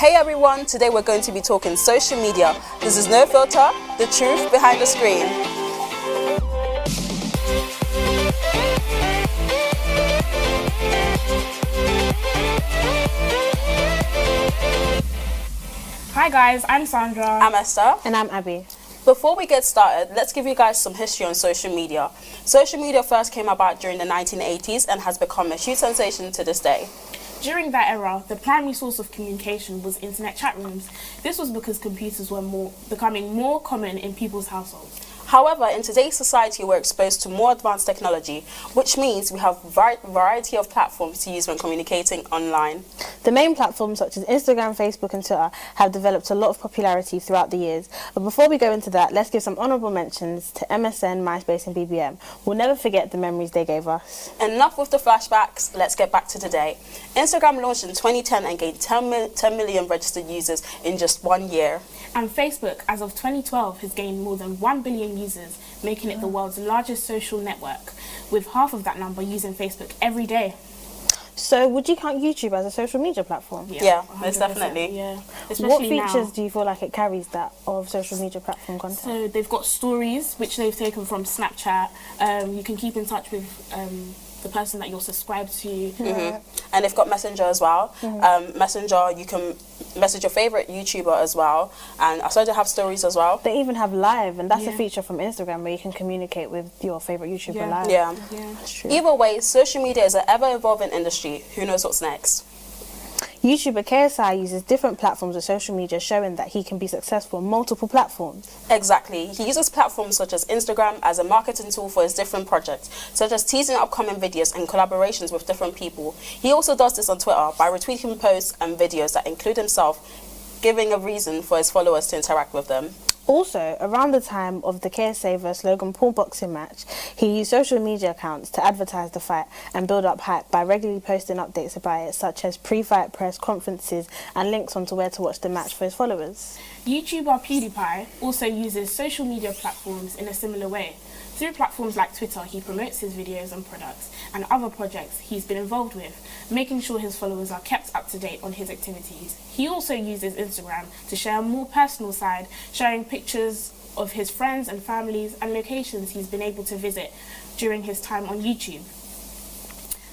Hey everyone, today we're going to be talking social media. This is No Filter, the truth behind the screen. Hi guys, I'm Sandra. I'm Esther. And I'm Abby. Before we get started, let's give you guys some history on social media. Social media first came about during the 1980s and has become a huge sensation to this day. During that era, the primary source of communication was internet chat rooms. This was because computers were becoming more common in people's households. However, in today's society, we're exposed to more advanced technology, which means we have a variety of platforms to use when communicating online. The main platforms such as Instagram, Facebook and Twitter have developed a lot of popularity throughout the years. But before we go into that, let's give some honourable mentions to MSN, MySpace and BBM. We'll never forget the memories they gave us. Enough with the flashbacks, let's get back to today. Instagram launched in 2010 and gained 10 million registered users in just 1 year. And Facebook, as of 2012, has gained more than 1 billion users, making it the world's largest social network, with half of that number using Facebook every day. So would you count YouTube as a social media platform? Yeah, most definitely. Yeah. What features do you feel like it carries that of social media platform content? So they've got stories, which they've taken from Snapchat. You can keep in touch with the person that you're subscribed to. And they've got Messenger as well. Messenger, you can message your favorite YouTuber as well. And I saw they have stories as well. They even have live, and that's a feature from Instagram where you can communicate with your favorite YouTuber live. Yeah. That's true. Either way, social media is an ever-evolving industry. Who knows what's next? YouTuber KSI uses different platforms of social media, showing that he can be successful on multiple platforms. Exactly. He uses platforms such as Instagram as a marketing tool for his different projects, such as teasing upcoming videos and collaborations with different people. He also does this on Twitter by retweeting posts and videos that include himself, giving a reason for his followers to interact with them. Also, around the time of the KSA vs Logan Paul boxing match, he used social media accounts to advertise the fight and build up hype by regularly posting updates about it, such as pre-fight press conferences and links onto where to watch the match for his followers. YouTuber PewDiePie also uses social media platforms in a similar way. Through platforms like Twitter, he promotes his videos and products and other projects he's been involved with, making sure his followers are kept up to date on his activities. He also uses Instagram to share a more personal side, sharing pictures of his friends and families and locations he's been able to visit during his time on YouTube.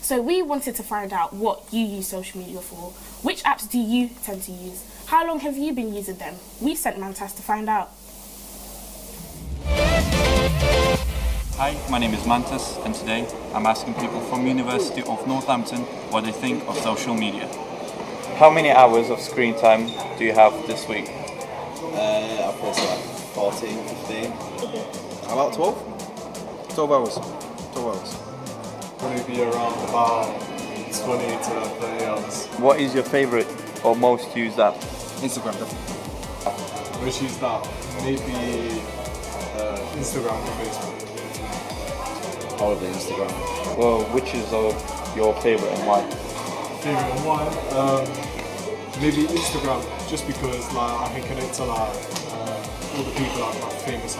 So we wanted to find out what you use social media for. Which apps do you tend to use? How long have you been using them? We sent Mantas to find out. Hi, my name is Mantas, and today I'm asking people from University of Northampton what they think of social media. How many hours of screen time do you have this week? I'll place like 14, 15. About 12? 12 hours. 12 hours. Probably be around about 20 to 30 hours. What is your favourite or most used app? Instagram. Which is that? Maybe Instagram or Facebook. Probably Instagram. Well, which is your favourite and why? Favorite one? Maybe Instagram, just because like I can connect to like all the people that are famous.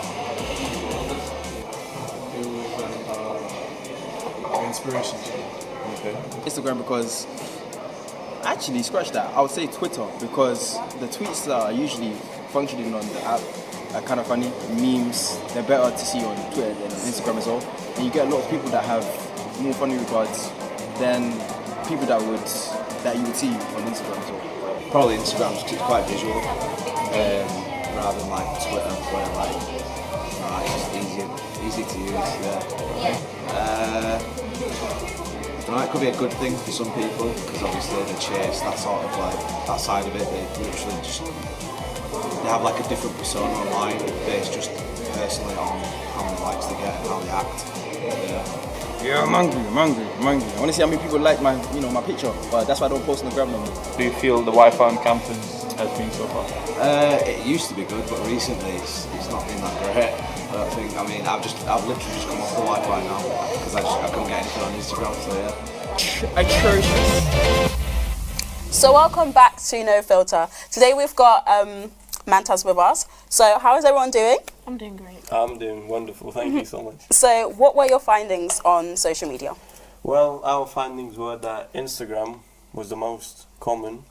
Inspiration. Okay. Instagram because actually scratch that. I would say Twitter because the tweets that are usually functioning on the app are kind of funny. Memes, they're better to see on Twitter than Instagram as well. And you get a lot of people that have more funny regards than people that you would see on Instagram as well. Probably Instagram because it's quite visual, rather than like Twitter where like it's just easy to use. Yeah. I don't know, it could be a good thing for some people because obviously they chase that sort of like that side of it. They literally just they have like a different persona online based just personally on how many likes they get and how they act. Yeah, I'm hungry. I want to see how many people like my picture, but that's why I don't post on the gram no more. Do you feel the Wi-Fi on campus has been so far? It used to be good, but recently it's not been that great. I don't think. I mean, I've literally just come off the Wi-Fi now because I couldn't get anything on Instagram. So yeah. Atrocious. So welcome back to No Filter. Today we've got Mantas with us. So how is everyone doing? I'm doing great. I'm doing wonderful, thank you so much. So what were your findings on social media? Well, our findings were that Instagram was the most common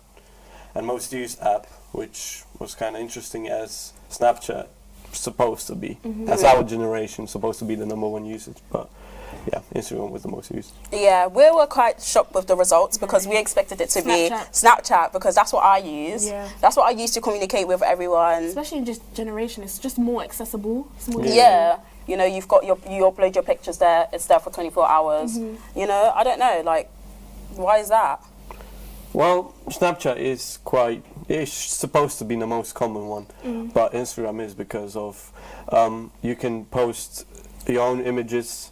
and most used app, which was kind of interesting as Snapchat supposed to be, as our generation supposed to be the number one usage, but yeah, Instagram was the most used. Yeah, we were quite shocked with the results because we expected it to be Snapchat because that's what I use. Yeah. That's what I use to communicate with everyone. Especially in just generation, it's just more accessible. It's more Yeah. You know, you upload your pictures there, it's there for 24 hours. You know, I don't know, like, why is that? Well, Snapchat is it's supposed to be the most common one, but Instagram is because of you can post your own images.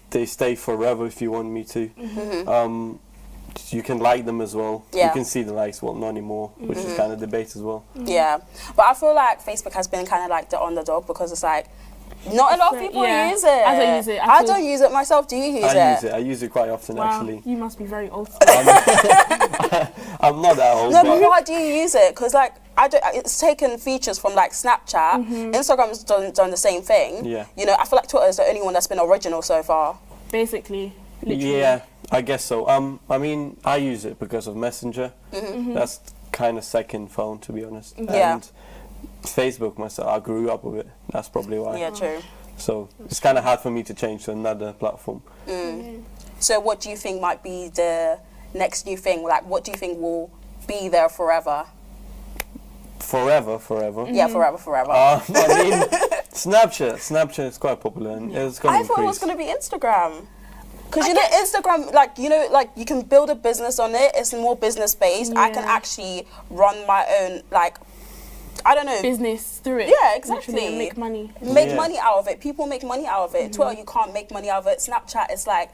They stay forever if you want me to. You can like them as well. Yeah. You can see the likes, well, not anymore, which is kind of debate as well. Yeah, but I feel like Facebook has been kind of like the underdog because it's like, not a lot of people use it. I don't use it. I don't use it myself. Do you use it? I use it quite often, Wow, actually. you must be very old. I'm not that old, No, but why do you use it? Because like it's taken features from like Snapchat. Instagram's done the same thing. Yeah. You know, I feel like Twitter is the only one that's been original so far. Basically, literally. Yeah, I guess so. I mean, I use it because of Messenger. That's kind of second phone, to be honest. Yeah. And Facebook myself, I grew up with it. That's probably why. Yeah, true. So it's kind of hard for me to change to another platform. So what do you think might be the next new thing? Like, what do you think will be there forever? Forever. Yeah, forever. I mean, Snapchat is quite popular and it's going to I increase. thought it was going to be Instagram. Because you know, Instagram, like, you know, like you can build a business on it. It's more business based. I can actually run my own, like, I don't know. Business through it. Yeah, exactly. Literally, and make money. Make money out of it. People make money out of it. Twitter, you can't make money out of it. Snapchat is like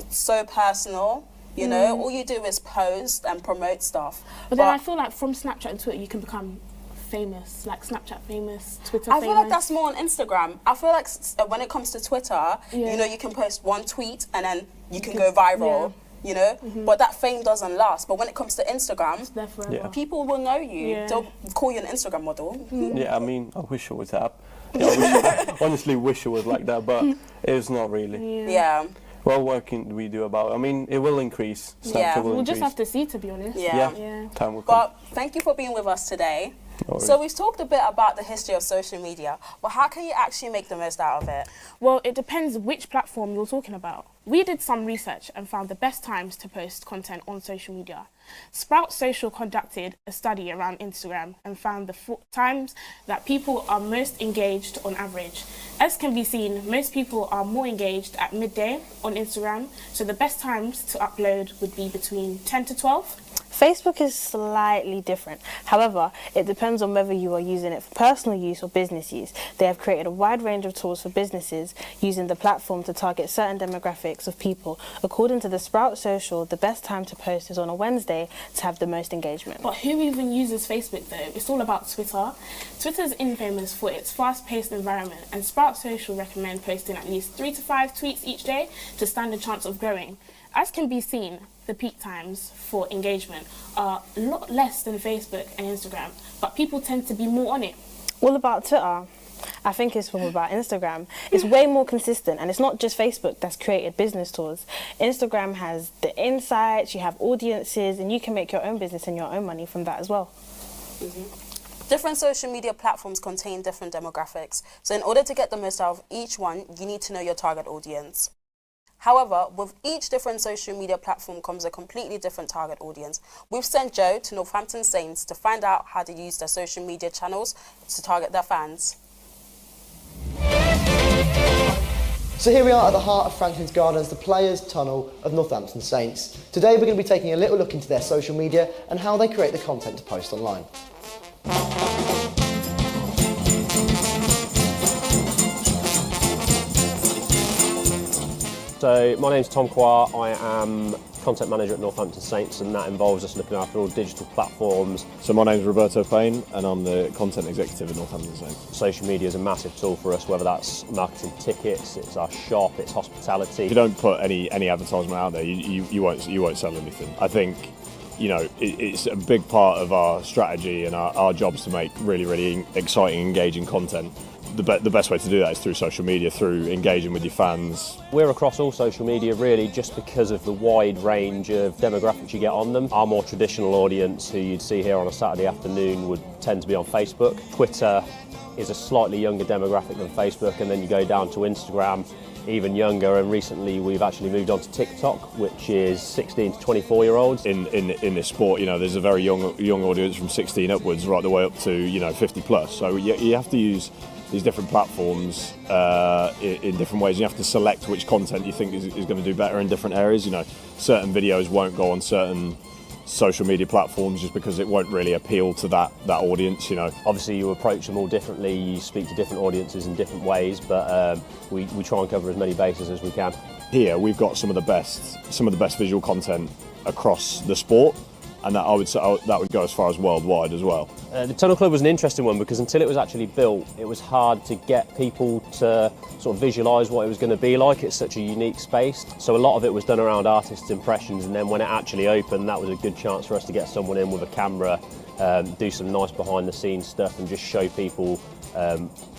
so personal. You know, all you do is post and promote stuff. But then I feel like from Snapchat and Twitter, you can become famous, like Snapchat famous, Twitter famous. I feel like that's more on Instagram. I feel like when it comes to Twitter, you know, you can post one tweet and then you can go viral. You know, but that fame doesn't last. But when it comes to Instagram, there forever. people will know you. They'll call you an Instagram model. Yeah, I mean, I wish it was that. Yeah, I honestly wish it was like that, but it's not really. Yeah. Well, what can we do about it? I mean, it will increase. Snapchat will We'll increase. just have to see, to be honest. Yeah. Time will come. But thank you for being with us today. So we've talked a bit about the history of social media, but how can you actually make the most out of it? Well, it depends which platform you're talking about. We did some research and found the best times to post content on social media. Sprout Social conducted a study around Instagram and found the times that people are most engaged on average. As can be seen, most people are more engaged at midday on Instagram, so the best times to upload would be between 10 to 12. Facebook is slightly different. However, it depends on whether you are using it for personal use or business use. They have created a wide range of tools for businesses using the platform to target certain demographics of people. According to the Sprout Social, the best time to post is on a Wednesday to have the most engagement. But who even uses Facebook though? It's all about Twitter. Twitter's infamous for its fast-paced environment, and Sprout Social recommend posting at least 3 to 5 tweets each day to stand a chance of growing. As can be seen, the peak times for engagement are a lot less than Facebook and Instagram, but people tend to be more on it. What about Twitter? I think it's all about Instagram. It's way more consistent, and it's not just Facebook that's created business tours. Instagram has the insights, you have audiences, and you can make your own business and your own money from that as well. Different social media platforms contain different demographics. So in order to get the most out of each one, you need to know your target audience. However, with each different social media platform comes a completely different target audience. We've sent Joe to Northampton Saints to find out how to use their social media channels to target their fans. So here we are at the heart of Franklin's Gardens, the Players' Tunnel of Northampton Saints. Today we're going to be taking a little look into their social media and how they create the content to post online. So my name's Tom Quar, I am content manager at Northampton Saints, and that involves us looking after all digital platforms. So my name's Roberto Payne and I'm the content executive at Northampton Saints. Social media is a massive tool for us, whether that's marketing tickets, it's our shop, it's hospitality. If you don't put any advertisement out there, you won't sell anything. I think, you know, it's a big part of our strategy and our jobs to make really exciting, engaging content. the best way to do that is through social media, through engaging with your fans. We're across all social media really just because of the wide range of demographics you get on them. Our more traditional audience, who you'd see here on a Saturday afternoon, would tend to be on Facebook. Twitter is a slightly younger demographic than Facebook, and then you go down to Instagram, even younger, and recently we've actually moved on to TikTok, which is 16 to 24-year-olds. In this sport, you know, there's a very young audience from 16 upwards, right the way up to, you know, 50 plus. So you have to use these different platforms in different ways. You have to select which content you think is going to do better in different areas. You know, certain videos won't go on certain social media platforms just because it won't really appeal to that audience, you know. Obviously you approach them all differently, you speak to different audiences in different ways, but we try and cover as many bases as we can. Here we've got some of the best visual content across the sport, and that I would say that would go as far as worldwide as well. The Tunnel Club was an interesting one because until it was actually built, it was hard to get people to sort of visualise what it was going to be like. It's such a unique space. So a lot of it was done around artists' impressions, and then when it actually opened, that was a good chance for us to get someone in with a camera, do some nice behind-the-scenes stuff and just show people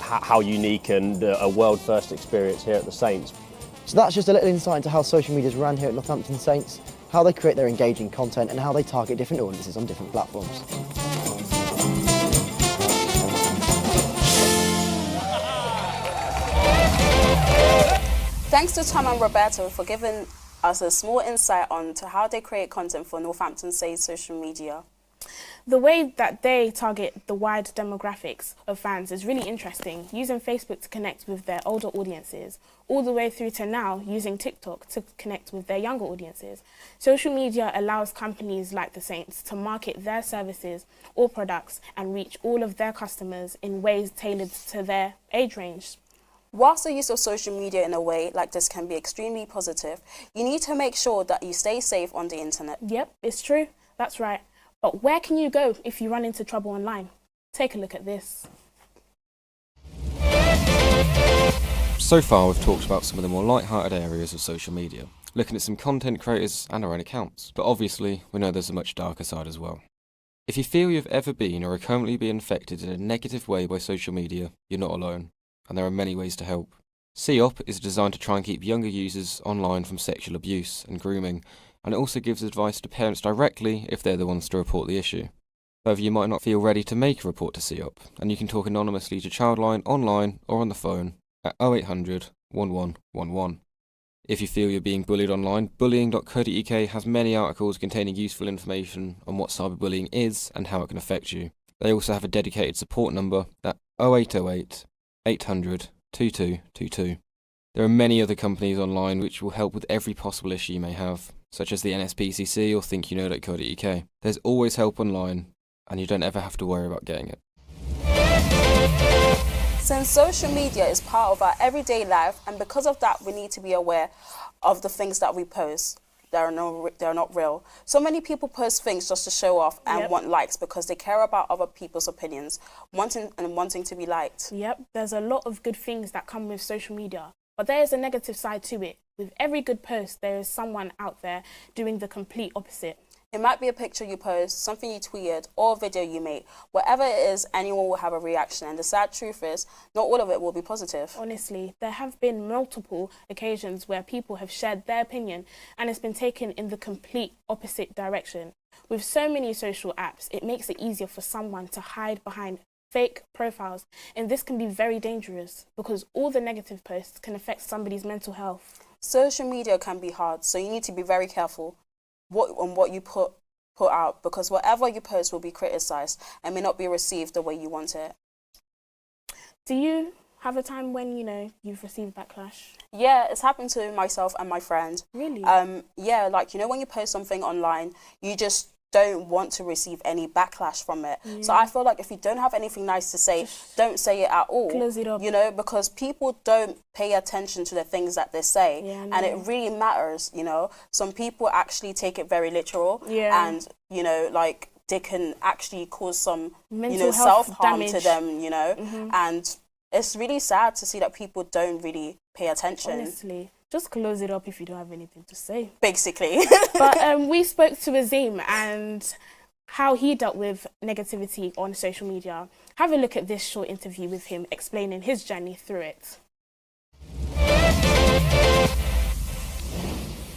how unique and a world-first experience here at the Saints. So that's just a little insight into how social media is run here at Northampton Saints, how they create their engaging content and how they target different audiences on different platforms. Thanks to Tom and Roberto for giving us a small insight on to how they create content for Northampton Saints social media. The way that they target the wide demographics of fans is really interesting, using Facebook to connect with their older audiences, all the way through to now using TikTok to connect with their younger audiences. Social media allows companies like the Saints to market their services or products and reach all of their customers in ways tailored to their age range. Whilst the use of social media in a way like this can be extremely positive, you need to make sure that you stay safe on the internet. Yep, it's true. That's right. But where can you go if you run into trouble online? Take a look at this. So far we've talked about some of the more light-hearted areas of social media, looking at some content creators and our own accounts, but obviously we know there's a much darker side as well. If you feel you've ever been or are currently being affected in a negative way by social media, you're not alone, and there are many ways to help. COP is designed to try and keep younger users online from sexual abuse and grooming, and it also gives advice to parents directly if they're the ones to report the issue. However, you might not feel ready to make a report to COP, and you can talk anonymously to Childline online or on the phone at 0800 1111. If you feel you're being bullied online, bullying.co.uk has many articles containing useful information on what cyberbullying is and how it can affect you. They also have a dedicated support number at 0808 800 2222. There are many other companies online which will help with every possible issue you may have, such as the NSPCC or thinkyouknow.co.uk. There's always help online, and you don't ever have to worry about getting it. Since social media is part of our everyday life, and because of that we need to be aware of the things that we post. They're not real. So many people post things just to show off and want likes because they care about other people's opinions, wanting to be liked. Yep, there's a lot of good things that come with social media, but there is a negative side to it. With every good post, there is someone out there doing the complete opposite. It might be a picture you post, something you tweeted, or a video you made. Whatever it is, anyone will have a reaction, and the sad truth is, not all of it will be positive. Honestly, there have been multiple occasions where people have shared their opinion and it's been taken in the complete opposite direction. With so many social apps, it makes it easier for someone to hide behind fake profiles, and this can be very dangerous because all the negative posts can affect somebody's mental health. Social media can be hard, so you need to be very careful what you put out, because whatever you post will be criticised and may not be received the way you want it. Do you have a time when, you've received backlash? Yeah, it's happened to myself and my friend. Really? Yeah, like, when you post something online, you just don't want to receive any backlash from it. Yeah. So I feel like if you don't have anything nice to say, don't say it at all. Close it up. Because people don't pay attention to the things that they say. Yeah, and it really matters, Some people actually take it very literal. Yeah. And, like, they can actually cause some, mental self-harm damage to them, Mm-hmm. And it's really sad to see that people don't really pay attention. Honestly. Just close it up if you don't have anything to say. Basically. But we spoke to Azim, and how he dealt with negativity on social media. Have a look at this short interview with him explaining his journey through it.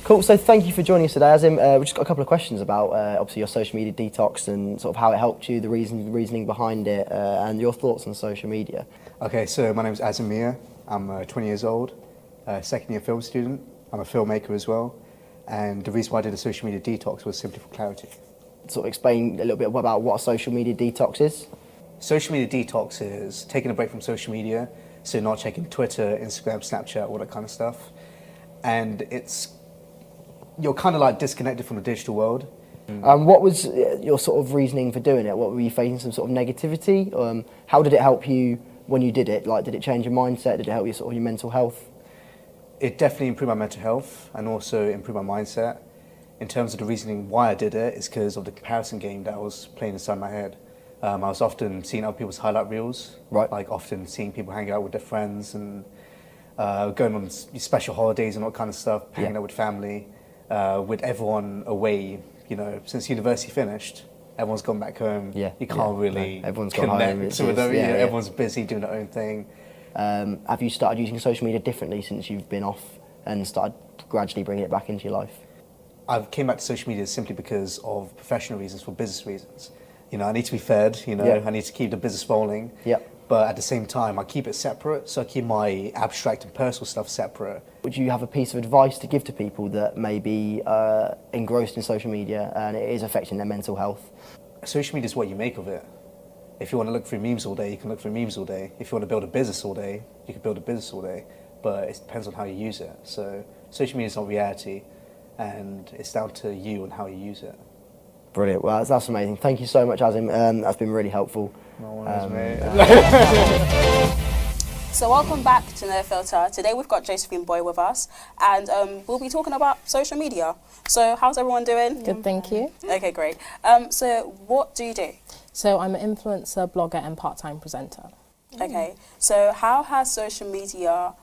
Cool, so thank you for joining us today, Azim. We've just got a couple of questions about obviously your social media detox and sort of how it helped you, the reasoning behind it, and your thoughts on social media. Okay, so my name is Azim Mia. I'm 20 years old, second year film student. I'm a filmmaker as well, and the reason why I did a social media detox was simply for clarity. Sort of explain a little bit about what a social media detox is. Social media detox is taking a break from social media, so not checking Twitter, Instagram, Snapchat, all that kind of stuff, and you're kind of like disconnected from the digital world. What was your sort of reasoning for doing it? What were you facing, some sort of negativity? How did it help you when you did it? Like, did it change your mindset? Did it help you sort of your mental health? It definitely improved my mental health and also improved my mindset. In terms of the reasoning why I did it, is because of the comparison game that I was playing inside my head. I was often seeing other people's highlight reels, right? Like often seeing people hanging out with their friends and going on special holidays and all kind of stuff, hanging out with family. With everyone away, you know, since university finished, everyone's gone back home. Yeah, you can't really everyone's connect gone home. with them. Everyone's busy doing their own thing. Have you started using social media differently since you've been off and started gradually bringing it back into your life? I came back to social media simply because of professional reasons, for business reasons. You know, I need to be fed. You know, I need to keep the business rolling. But at the same time, I keep it separate, so I keep my abstract and personal stuff separate. Would you have a piece of advice to give to people that may be engrossed in social media and it is affecting their mental health? Social media is what you make of it. If you want to look through memes all day, you can look through memes all day. If you want to build a business all day, you can build a business all day. But it depends on how you use it. So social media is not reality, and it's down to you and how you use it. Brilliant. Well, that's amazing. Thank you so much, Azim. That's been really helpful. No worries, mate. So welcome back to No Filter. Today we've got Josephine Boy with us, and we'll be talking about social media. So how's everyone doing? Good, thank you. Okay, great. So what do you do? So I'm an influencer, blogger and part-time presenter. Okay, so how has social media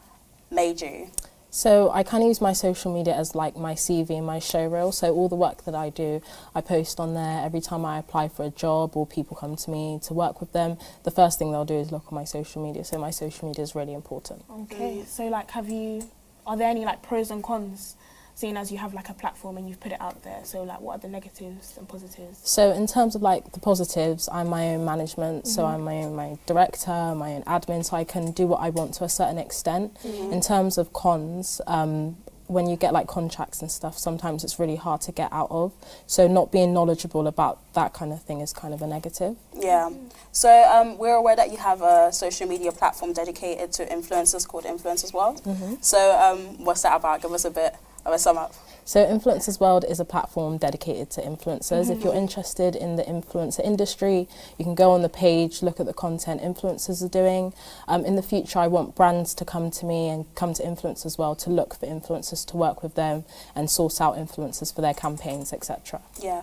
made you? So I kind of use my social media as like my CV and my show reel. So all the work that I do, I post on there. Every time I apply for a job or people come to me to work with them, the first thing they'll do is look on my social media. So my social media is really important. Okay, so like are there any like pros and cons, seeing as you have like a platform and you've put it out there? So like what are the negatives and positives? So in terms of like the positives, I'm my own management, so I'm my director, my own admin, so I can do what I want to a certain extent. In terms of cons, when you get like contracts and stuff, sometimes it's really hard to get out of. So not being knowledgeable about that kind of thing is kind of a negative. Yeah. So we're aware that you have a social media platform dedicated to influencers called Influencers World. So what's that about? Give us a bit of a sum up. So Influencers World is a platform dedicated to influencers. If you're interested in the influencer industry, you can go on the page, look at the content influencers are doing. In the future, I want brands to come to me and come to Influencers World to look for influencers, to work with them and source out influencers for their campaigns, etc. Yeah.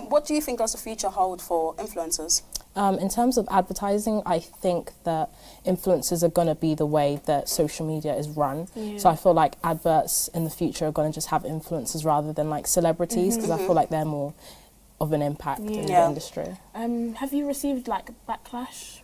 What do you think does the future hold for influencers? In terms of advertising, I think that influencers are going to be the way that social media is run. So I feel like adverts in the future are going to just have influencers rather than like celebrities, because I feel like they're more of an impact in the industry. Have you received like backlash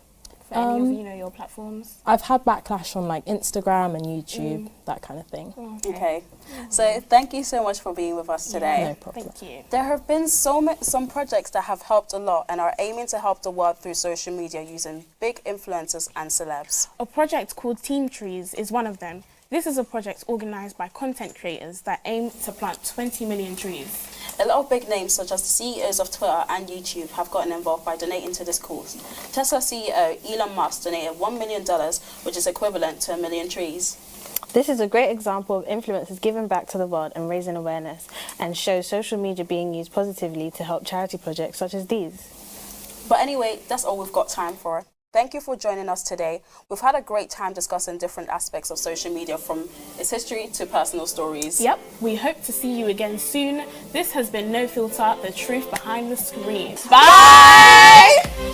for any of your platforms? I've had backlash on like Instagram and YouTube, that kind of thing. Okay. So thank you so much for being with us today. No problem. Thank you. There have been some projects that have helped a lot and are aiming to help the world through social media using big influencers and celebs. A project called Team Trees is one of them. This is a project organised by content creators that aim to plant 20 million trees. A lot of big names such as the CEOs of Twitter and YouTube have gotten involved by donating to this cause. Tesla CEO Elon Musk donated $1 million, which is equivalent to 1 million trees. This is a great example of influencers giving back to the world and raising awareness, and shows social media being used positively to help charity projects such as these. But anyway, that's all we've got time for. Thank you for joining us today. We've had a great time discussing different aspects of social media, from its history to personal stories. Yep, we hope to see you again soon. This has been No Filter, the truth behind the screen. Bye!